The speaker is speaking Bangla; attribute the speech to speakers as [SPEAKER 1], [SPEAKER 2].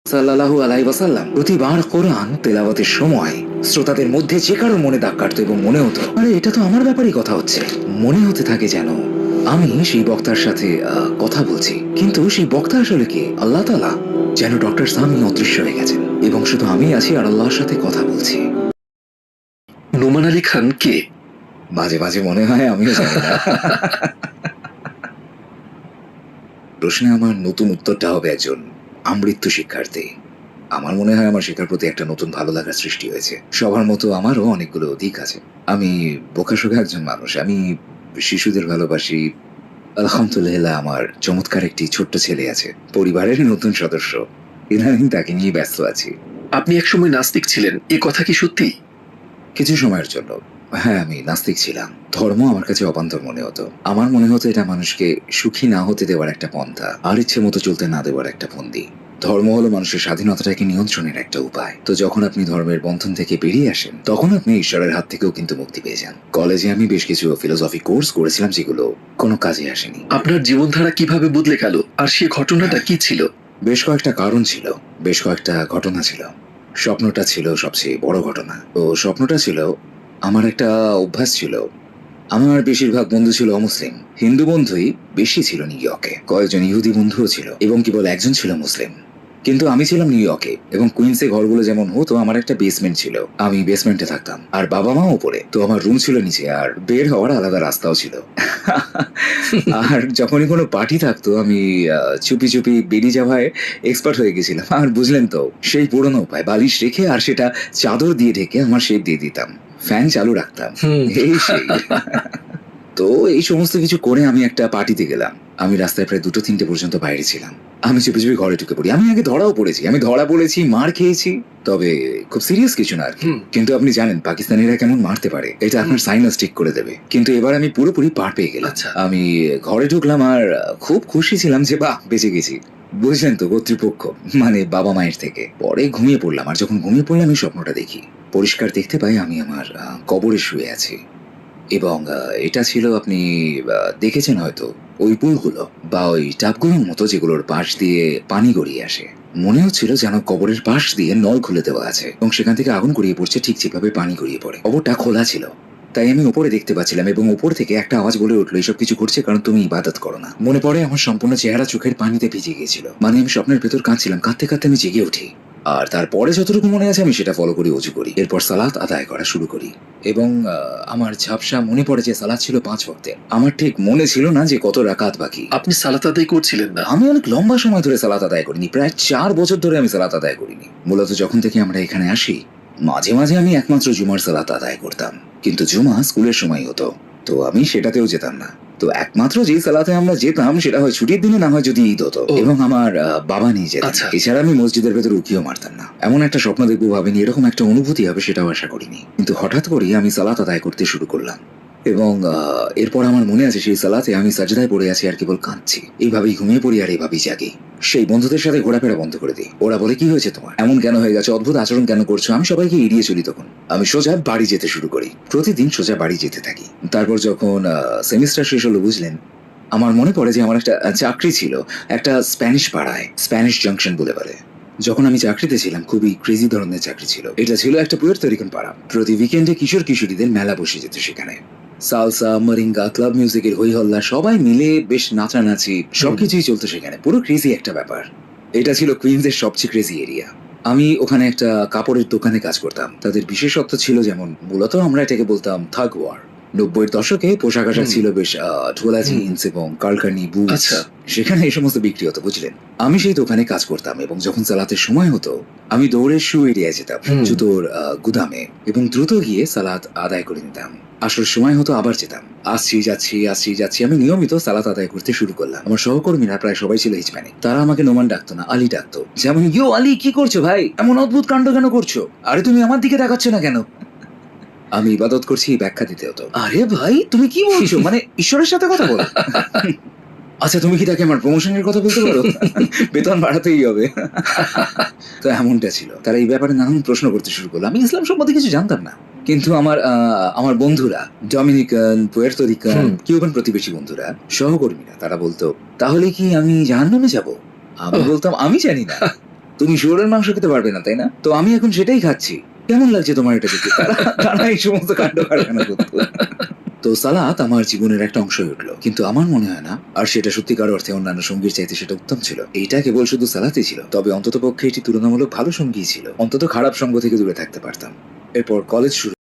[SPEAKER 1] সাল্লাল্লাহু আলাইহি ওয়াসাল্লাম প্রতিবার কোরআন তেলাওয়াতের সময় শ্রোতাদের মধ্যে যে কারো মনে দাগ কাটতো এবং মনে হতো আরে এটা তো আমার ব্যাপারই কথা হচ্ছে। মনে হতে থাকে যেন আমি সেই বক্তার সাথে কথা বলছি, কিন্তু সেই বক্তা আসলে কে? আল্লাহ তাআলা। যেন ডক্টর সামি অদৃশ্য হয়ে গেছেন এবং শুধু আমি আছি আর আল্লাহর সাথে কথা বলছি।
[SPEAKER 2] নোমান আলী খান কে?
[SPEAKER 1] মাঝে মাঝে মনে হয় আমিও জানি না। প্রশ্নে আমার নতুন উত্তরটা হবে একজন আমৃত্যু শিক্ষার্থী। আমার মনে হয় আমার শেখার প্রতি একটা নতুন ভালো লাগার সৃষ্টি হয়েছে। সবার মতো আমারও অনেকগুলো দিক আছে। আমি বোকাশোকা একজন মানুষ। আমি শিশুদের ভালোবাসি। আলহামদুলিল্লাহ আমার চমৎকার একটি ছোট্ট ছেলে আছে, পরিবারের নতুন সদস্য। ইদানিং তাকে নিয়ে ব্যস্ত আছি।
[SPEAKER 2] আপনি একসময় নাস্তিক ছিলেন, এ কথা কি সত্যি?
[SPEAKER 1] কিছু সময়ের জন্য হ্যাঁ, আমি নাস্তিক ছিলাম। ধর্ম আমার কাছে অবান্তর মনে হতো। আমার মনে হতো এটা মানুষকে সুখী না হতে দেওয়ার একটা পন্থা, আর ইচ্ছে মতো চলতে না দেওয়ার একটা ফন্দি। ধর্ম হলো মানুষের স্বাধীনতাটাকে নিয়ন্ত্রণের একটা উপায়। তো যখন আপনি ধর্মের বন্ধন থেকে বেরিয়ে আসেন তখন আপনি ঈশ্বরের হাত থেকেও কিন্তু মুক্তি পেয়ে যান। কলেজে আমি বেশ কিছু ফিলোসফি কোর্স করেছিলাম যেগুলো কোনো কাজে আসেনি।
[SPEAKER 2] আপনার জীবনধারা কিভাবে বদলে গেল, আর সে ঘটনাটা কি ছিল?
[SPEAKER 1] বেশ কয়েকটা কারণ ছিল, বেশ কয়েকটা ঘটনা ছিল। স্বপ্নটা ছিল সবচেয়ে বড় ঘটনা। তো স্বপ্নটা ছিল, আমার একটা অভ্যাস ছিল, আমার বেশিরভাগ বন্ধু ছিল অমুসলিম। হিন্দু বন্ধুই বেশি ছিল নিউ ইয়র্কে, কয়েকজন ইহুদি বন্ধুও ছিল এবং কেবল একজন ছিল মুসলিম। কিন্তু আমি ছিলাম নিউ ইয়র্কে এবং কুইন্সে ঘরগুলো যেমন হতো, আমার একটা বেসমেন্ট ছিল, আমি বেসমেন্টে থাকতাম আর বাবা মা উপরে। তো আমার রুম ছিল নিচে আর বের হওয়ার আলাদা রাস্তাও ছিল। আর যখনই কোনো পার্টি থাকতো আমি চুপি চুপি বেরিয়ে যাওয়ায় এক্সপার্ট হয়ে গেছিলাম। আর বুঝলেন তো, সেই পুরনো উপায়, বালিশ রেখে আর সেটা চাদর দিয়ে ঢেকে আমার শেপ দিয়ে দিতাম, ফ্যান চালু রাখতাম, এই সেই। তো এই সমস্ত কিছু করে আমি একটা পার্টিতে গেলাম। আমি রাস্তায় প্রায় 2-3টে পর্যন্ত বাইরে ছিলাম। আমি চুপি চুপি ঘরে ঢুকে পড়ি। আমি আগে ধরাও পড়েছি, আমি ধরা পড়েছি, মার খেয়েছি, তবে খুব সিরিয়াস কিছু না আর কি। কিন্তু আপনি জানেন পাকিস্তানিরা কেমন মারতে পারে, এটা আপনার সাইনাস ঠিক করে দেবে। কিন্তু এবার আমি পুরোপুরি পার পেয়ে গেলাম।
[SPEAKER 2] আচ্ছা।
[SPEAKER 1] আমি ঘরে ঢুকলাম আর খুব খুশি ছিলাম যে বাহ, বেঁচে গেছি। বুঝলেন তো, কর্তৃপক্ষ মানে বাবা মায়ের থেকে। পরে ঘুমিয়ে পড়লাম, আর যখন ঘুমিয়ে পড়লাম এই স্বপ্নটা দেখি। পরিষ্কার দেখতে পাই আমি আমার কবরে শুয়ে আছি এবং এটা ছিল, আপনি দেখেছেন হয়তো, ওই পুলগুলো বা ওই টাবগুলোর মতো যেগুলোর পাশ দিয়ে পানি গড়িয়ে আসে। মনে হচ্ছিল যেন কবরের পাশ দিয়ে নল খুলে দেওয়া আছে এবং সেখান থেকে আগুন গড়িয়ে পড়ছে ঠিক যেভাবে পানি গড়িয়ে পড়ে। কবরটা খোলা ছিল, তাই আমি উপরে দেখতে পাচ্ছিলাম এবং উপর থেকে একটা আওয়াজ বলে উঠলো, এসব কিছু করছে কারণ তুমি ইবাদত করো না। মনে পড়ে আমার সম্পূর্ণ চেহারা চোখের পানিতে ভিজে গিয়েছিল, মানে আমি স্বপ্নের ভেতর কাঁদছিলাম, কাঁদতে কাঁদতে আমি জেগে উঠি। আর তারপরে যতটুকু মনে আছে আমি সেটা ফলো করি, অজু করি, এরপর সালাত আদায় করা শুরু করি এবং আমার ঝাপসা মনে পড়ে যে সালাত ছিল 5 ওয়াক্তের। আমার ঠিক মনে ছিল না যে কত রাকাত বাকি।
[SPEAKER 2] আপনি সালাত আদায় করছিলেন না?
[SPEAKER 1] আমি অনেক লম্বা সময় ধরে সালাত আদায় করিনি, প্রায় 4 বছর ধরে আমি সালাত আদায় করিনি। মূলত যখন থেকে আমরা এখানে আসি মাঝে মাঝে আমি একমাত্র জুমার সালাত আদায় করতাম, কিন্তু জুমা স্কুলের সময় হতো, তো আমি সেটাতেও যেতাম না। তো একমাত্র যে সালাতে আমরা যেতাম সেটা হয় ছুটির দিনে, না হয় যদি ঈদ হতো, এবং আমার বাবা নিয়ে যেতেন।
[SPEAKER 2] আচ্ছা।
[SPEAKER 1] এছাড়া আমি মসজিদের ভেতর উকিও মারতাম না। এমন একটা স্বপ্ন দেখবো ভাবিনি, এরকম একটা অনুভূতি হবে সেটাও আশা করিনি। কিন্তু হঠাৎ করেই আমি সালাত আদায় করতে শুরু করলাম এবং এরপর আমার মনে আছে সেই সালাতে আমি সাজদায় পড়ে আছি আর কেবল কাঁদছি। এইভাবেই ঘুমিয়ে পড়ি আর এইভাবেই জাগি। সেই বন্ধুদের সাথে ঘোরাফেরা বন্ধ করে দিই। ওরা বলে, কি হয়েছে তোমার, এমন কেন হয়ে গেছে, অদ্ভুত আচরণ কেন করছো? আমি সবাইকে এড়িয়ে চলি। তখন আমি সোজা বাড়ি যেতে শুরু করি, প্রতিদিন সোজা বাড়ি যেতে থাকি। তারপর যখন সেমিস্টার শেষ হলো, বুঝলেন, আমার মনে পড়ে যে আমার একটা চাকরি ছিল একটা স্প্যানিশ পাড়ায়, স্প্যানিশ জাংশন বলে বলে। যখন আমি চাকরিতে ছিলাম খুবই ক্রেজি ধরনের চাকরি ছিল। এটা ছিল একটা পুয়ের্তো রিকান পাড়া। প্রতি উইকেন্ডে কিশোর কিশোরীদের মেলা বসে যেত সেখানে। সালসা, মারিঙ্গা, ক্লাব মিউজিকের হই হল্লা, সবাই মিলে বেশ নাচানাচি সবকিছুই চলতো সেখানে। পুরো ক্রেজি একটা ব্যাপার। এটা ছিল কুইন্সের সবচেয়ে ক্রেজি এরিয়া। আমি ওখানে একটা কাপড়ের দোকানে কাজ করতাম। তাদের বিশেষত্ব ছিল, যেমন মূলত আমরা এটাকে বলতাম থাগ ওয়ার। 90-এর দশকে পোশাক আশাক ছিল বেশ ঢোলা জিন্স এবং কালকানি বুটস।
[SPEAKER 2] আচ্ছা।
[SPEAKER 1] সেখানে এই সমস্ত বিক্রি হতো, বুঝলেন। আমি সেই দোকানে কাজ করতাম এবং যখন সালাতের সময় হতো আমি দৌড়ে শু এরিয়ায় যেতাম, জুতোর গুদামে, এবং দ্রুত গিয়ে সালাত আদায় করে নিতাম। আসল সময় হতো আবার যেতাম। আসছি যাচ্ছি আমি নিয়মিত সালাত আদায় করতে শুরু করলাম। আমার সহকর্মীরা প্রায় সবাই ছিল হিসপ্যানিক। তারা আমাকে নোমান ডাকতো না, আলী ডাকতো। যেমন, ইয়ো আলী, কি করছো ভাই, এমন অদ্ভুত কাণ্ড কেন করছো? আরে তুমি আমার দিকে তাকাচ্ছ না কেন? আমি ইবাদত করছি ব্যাখ্যা দিতে হতো। আরে ভাই তুমি কি বলছো, মানে ঈশ্বরের সাথে কথা বলো। আচ্ছা, তুমি কি তাকে আমার প্রমোশনের কথা বলতে পারো? বেতন বাড়াতেই হবে। তো এমনটা ছিল। তারা এই ব্যাপারে নানান প্রশ্ন করতে শুরু করলো। আমি ইসলাম সম্বন্ধে কিছু জানতাম না, কিন্তু আমার বন্ধুরা, ডমিনিকান, পুয়ের্তো রিকান, কিউবান প্রতিবেশী বন্ধুরা, সহকর্মীরা, তারা বলতো, তাহলে কি আমি জাহান্নামে যাব? আমি বলতাম, আমি জানি না, তুমি শুয়োরের মাংস খেতে পারবে না, তাই না? তো আমি এখন সেটাই খাচ্ছি। কেমন লাগছে তোমার এটা দেখতে? তারা এই সমস্ত কাণ্ড কারখানা করতো। তো সালাত আমার জীবনের একটা অংশ হয়ে উঠলো, কিন্তু আমার মনে হয় না আর সেটা সত্যিকার অর্থে অন্যান্য সঙ্গীর চাইতে সেটা উত্তম ছিল। এইটা কেবল শুধু সালাতই ছিল, তবে অন্তত পক্ষে এটি তুলনামূলক ভালো সঙ্গী ছিল। অন্তত খারাপ সঙ্গ থেকে দূরে থাকতে পারতাম। এরপর কলেজ শুরু